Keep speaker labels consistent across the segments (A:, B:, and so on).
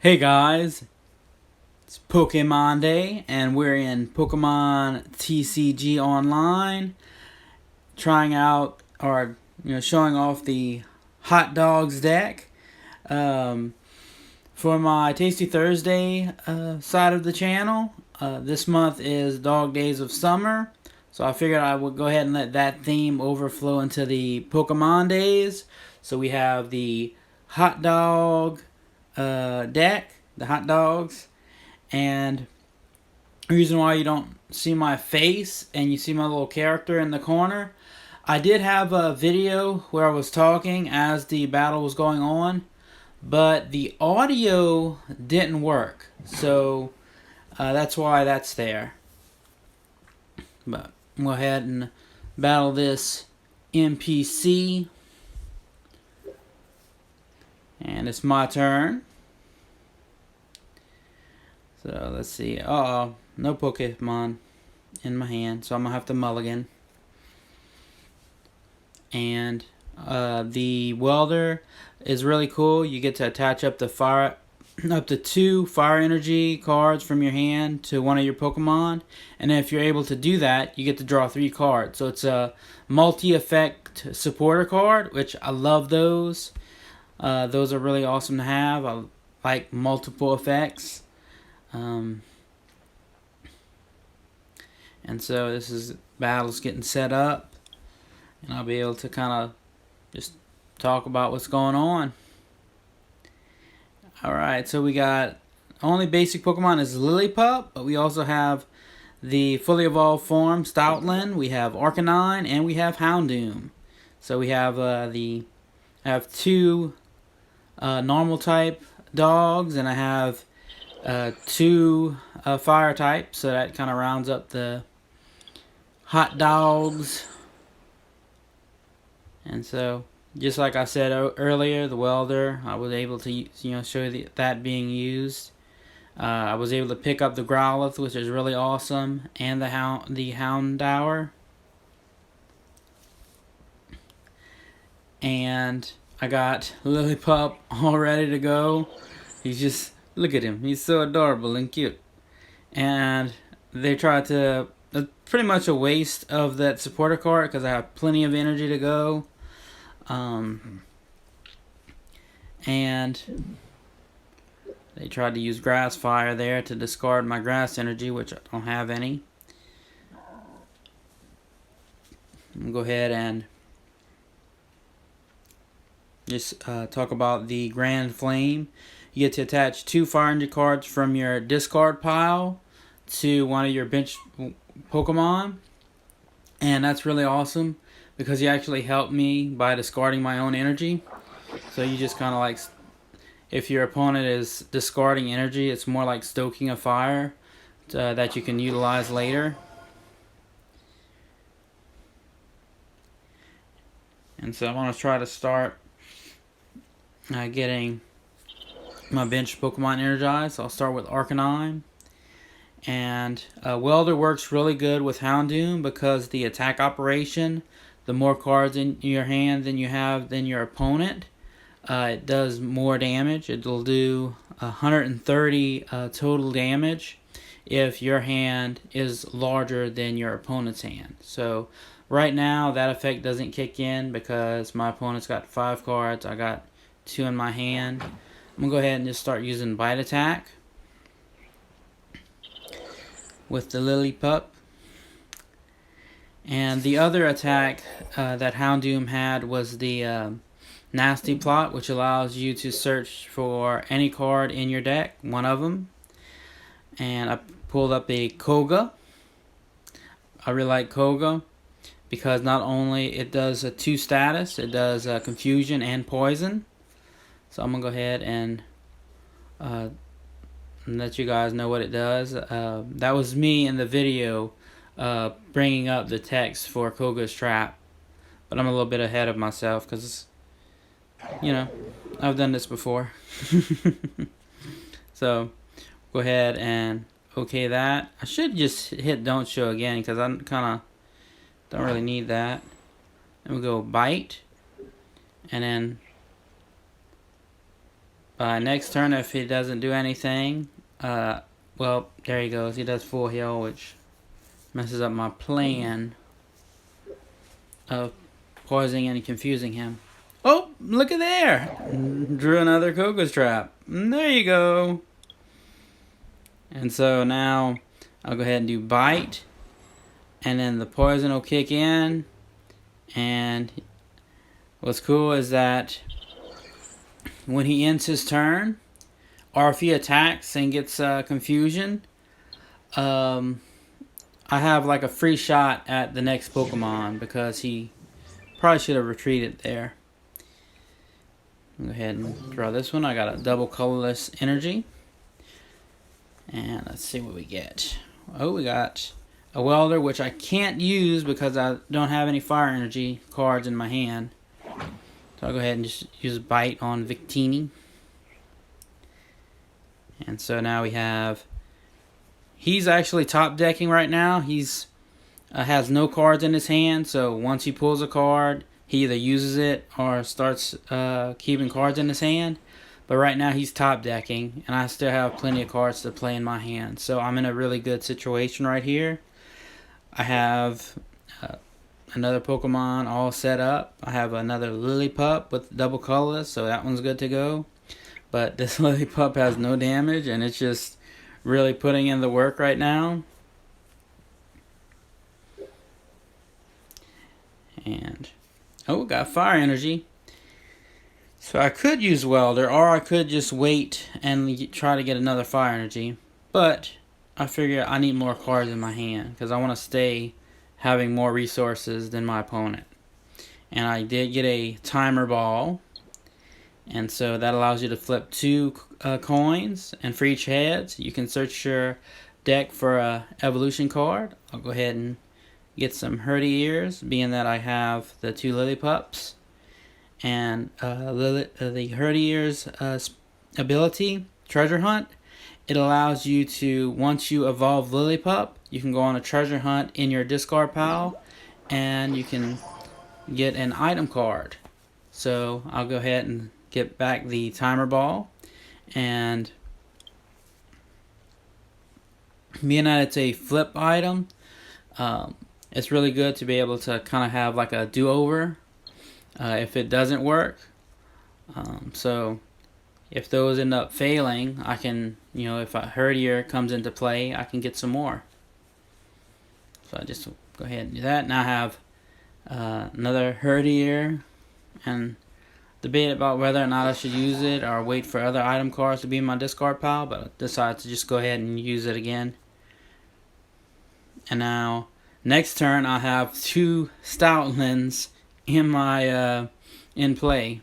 A: Hey guys, it's Pokemon Day, and we're in Pokemon TCG Online, trying out or showing off the Hot Dogs deck. Um, for my Tasty Thursday side of the channel, this month is Dog Days of Summer, so I figured I would go ahead and let that theme overflow into the Pokemon days. So we have the Hot Dog deck, the hot dogs, and the reason why you don't see my face and you see my little character in the corner, I did have a video where I was talking as the battle was going on, but the audio didn't work, so that's why that's there. But I'll go ahead and battle this NPC, and it's my turn. So let's see. No Pokemon in my hand, so I'm gonna have to mulligan. And the welder is really cool. You get to attach up to 2 fire energy cards from your hand to one of your Pokemon, and if you're able to do that, you get to draw 3 cards. So it's a multi-effect supporter card, which I love those. Those are really awesome to have. I like multiple effects. And so this is battles getting set up, and I'll be able to kind of just talk about what's going on. Alright, so we got only basic Pokemon is Lillipup, but we also have the fully evolved form Stoutland, we have Arcanine, and we have Houndoom. So we have I have 2 normal type dogs, and I have 2 fire types, so that kind of rounds up the hot dogs. And so, just like I said earlier, the welder, I was able to show that being used. I was able to pick up the Growlithe, which is really awesome, and the Houndour. And I got Lillipup all ready to go. He's just, look at him, he's so adorable and cute. And they tried to, pretty much a waste of that supporter card because I have plenty of energy to go. And they tried to use Grass Fire there to discard my grass energy, which I don't have any. I'm going to go ahead and just talk about the Grand Flame. You get to attach 2 fire energy cards from your discard pile to one of your bench Pokemon, and that's really awesome because you actually help me by discarding my own energy. So you just kind of like, if your opponent is discarding energy, it's more like stoking a fire that you can utilize later. And so I want to try to start getting my bench Pokemon energized. So I'll start with Arcanine. And Welder works really good with Houndoom because the attack operation, the more cards in your hand than you have than your opponent, it does more damage. It'll do 130 total damage if your hand is larger than your opponent's hand. So right now that effect doesn't kick in because my opponent's got 5 cards. I got 2 in my hand. I'm going to go ahead and just start using Bite Attack with the Lillipup. And the other attack that Houndoom had was the Nasty Plot, which allows you to search for any card in your deck, one of them. And I pulled up a Koga. I really like Koga because not only it does a 2 status, it does Confusion and Poison. So I'm going to go ahead and let you guys know what it does. That was me in the video bringing up the text for Koga's Trap, but I'm a little bit ahead of myself because I've done this before. So go ahead and okay that. I should just hit don't show again because I kind of don't really need that. Then we go Bite, and then Next turn, if he doesn't do anything, well, there he goes. He does full heal, which messes up my plan of poisoning and confusing him. Oh, look at there! Drew another Coco's Trap. There you go. And so now I'll go ahead and do Bite, and then the poison will kick in. And what's cool is that when he ends his turn, or if he attacks and gets confusion, I have like a free shot at the next Pokemon because he probably should have retreated there. Go ahead and draw this one. I got a double colorless energy. And let's see what we get. Oh, we got a welder, which I can't use because I don't have any fire energy cards in my hand. So I'll go ahead and just use Bite on Victini. And so now we have... He's actually top decking right now. He's has no cards in his hand, so once he pulls a card, he either uses it or starts keeping cards in his hand. But right now he's top decking, and I still have plenty of cards to play in my hand. So I'm in a really good situation right here. I have another Pokemon all set up. I have another Lillipup with double colorless, so that one's good to go. But this Lillipup has no damage, and it's just really putting in the work right now. And oh, got fire energy. So I could use Welder, or I could just wait and try to get another fire energy. But I figure I need more cards in my hand because I want to stay having more resources than my opponent. And I did get a timer ball, and so that allows you to flip 2 coins, and for each heads you can search your deck for a evolution card. I'll go ahead and get some Hurdy Ears, being that I have the 2 Lillipups. And the Hurdy Ears ability, Treasure Hunt, it allows you to, once you evolve Lillipup, you can go on a treasure hunt in your discard pile, and you can get an item card. So I'll go ahead and get back the timer ball, and being that it's a flip item, it's really good to be able to kind of have like a do-over if it doesn't work. So if those end up failing, I can, if a Herdier comes into play, I can get some more. So I just go ahead and do that. Now I have another Herdier, and debate about whether or not I should use it or wait for other item cards to be in my discard pile, but I decided to just go ahead and use it again. And now next turn I have 2 Stoutlands in my in play,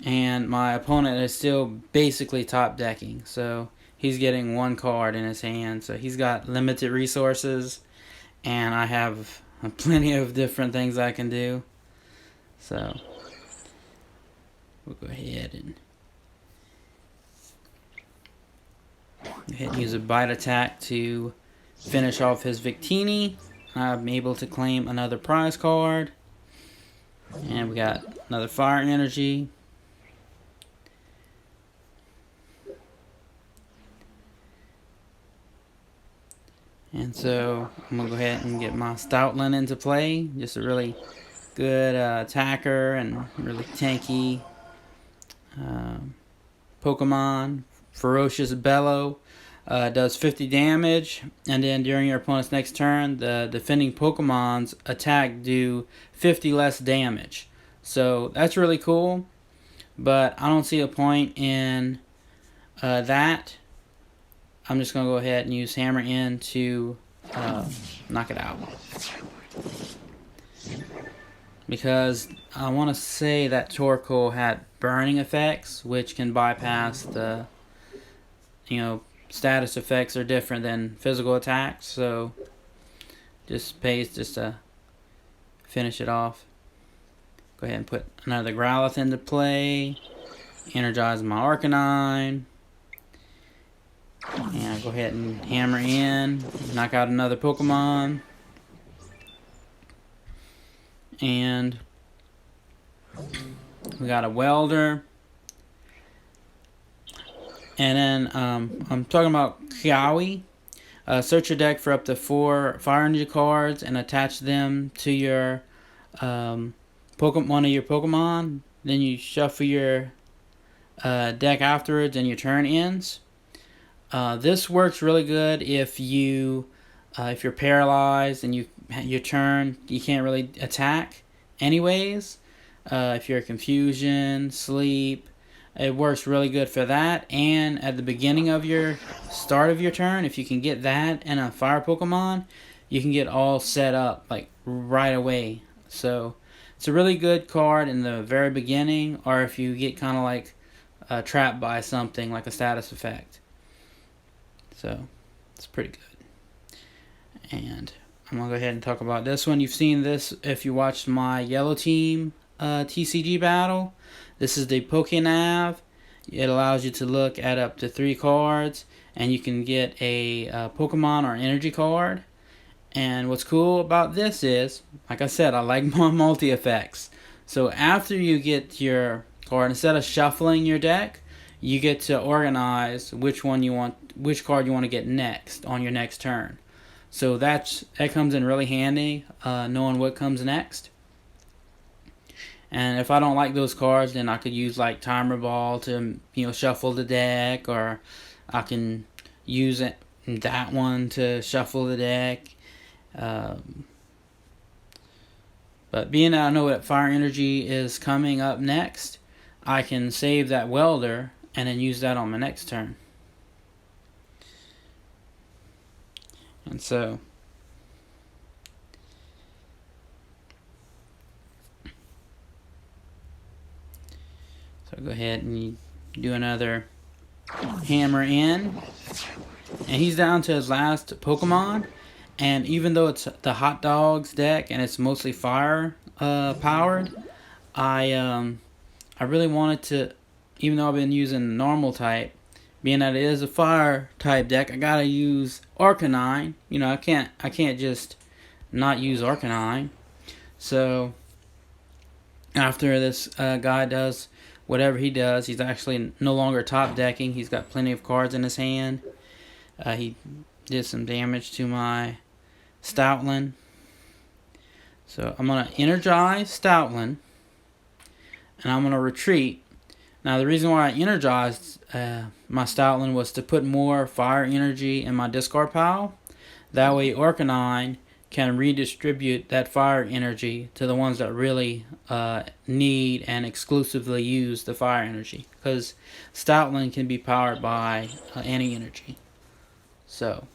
A: and my opponent is still basically top decking, so he's getting 1 card in his hand. So he's got limited resources, and I have plenty of different things I can do. So we'll go ahead and use a Bite attack to finish off his Victini. I'm able to claim another prize card. And we got another fire energy. And so I'm going to go ahead and get my Stoutland into play. Just a really good attacker and really tanky Pokemon. Ferocious Bellow. Does 50 damage, and then during your opponent's next turn, the defending Pokemon's attack do 50 less damage. So that's really cool, but I don't see a point in that. I'm just going to go ahead and use Hammer In to knock it out. Because I want to say that Torkoal had burning effects, which can bypass the, status effects are different than physical attacks, so just pays just to finish it off. Go ahead and put another Growlithe into play, energize my Arcanine, and I'll go ahead and Hammer In, knock out another Pokemon, and we got a Welder. And then I'm talking about Kiawe. Search your deck for up to 4 Fire Energy cards and attach them to your one of your Pokemon. Then you shuffle your deck afterwards and your turn ends. This works really good if you're paralyzed and your turn you can't really attack anyways. If you're confusion, sleep, it works really good for that. And at the beginning of your start of your turn, if you can get that and a fire Pokemon, you can get all set up like right away. So it's a really good card in the very beginning, or if you get kind of like trapped by something like a status effect. So it's pretty good. And I'm going to go ahead and talk about this one. You've seen this if you watched my Yellow Team TCG battle. This is the Pokénav. It allows you to look at up to 3 cards, and you can get a Pokemon or energy card. And what's cool about this is, like I said, I like my multi-effects. So after you get your card, instead of shuffling your deck, you get to organize which card you want to get next on your next turn. So that comes in really handy, knowing what comes next. And if I don't like those cards, then I could use like Timer Ball to shuffle the deck, or I can use that one to shuffle the deck. But being that I know that Fire Energy is coming up next, I can save that Welder and then use that on my next turn. And so go ahead and you do another hammer in. And he's down to his last Pokemon. And even though it's the Hot Dogs deck and it's mostly fire powered, I really wanted to, even though I've been using normal type, being that it is a fire type deck, I gotta use Arcanine. I can't just not use Arcanine. So after this guy does whatever he does, he's actually no longer top decking. He's got plenty of cards in his hand. He did some damage to my Stoutland. So I'm going to energize Stoutland, and I'm going to retreat. Now the reason why I energized my Stoutland was to put more fire energy in my discard pile. That way Arcanine can redistribute that fire energy to the ones that really need and exclusively use the fire energy, because Stoutland can be powered by any energy. So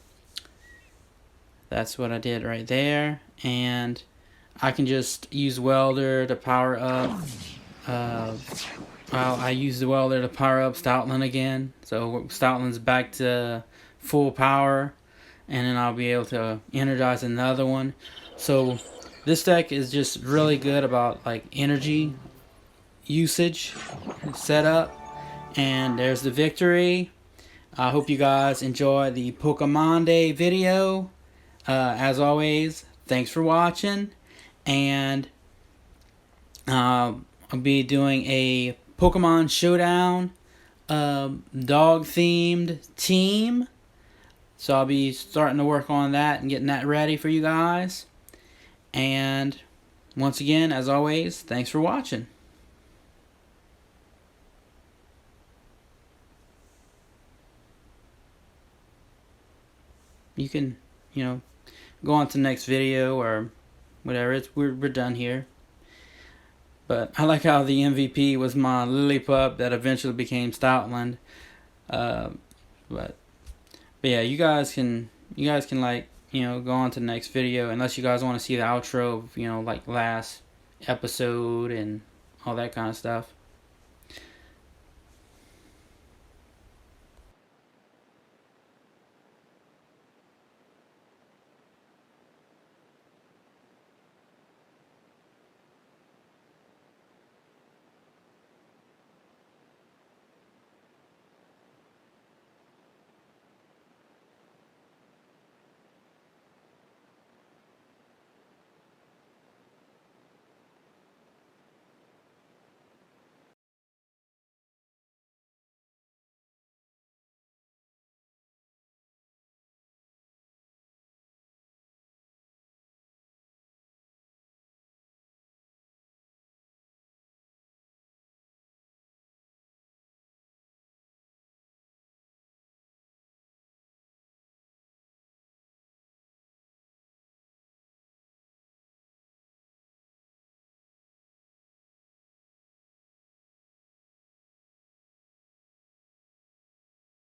A: that's what I did right there, and I can just use Welder to power up. I use the Welder to power up Stoutland again, so Stoutland's back to full power. And then I'll be able to energize another one. So this deck is just really good about like energy usage setup. And there's the victory. I hope you guys enjoy the Pokemon Day video. As always, thanks for watching. And I'll be doing a Pokemon Showdown dog themed team. So I'll be starting to work on that and getting that ready for you guys. And once again, as always, thanks for watching. You can, go on to the next video or whatever. We're done here. But I like how the MVP was my Lillipup that eventually became Stoutland. But yeah, you guys can like, go on to the next video, unless you guys want to see the outro of, like last episode and all that kind of stuff.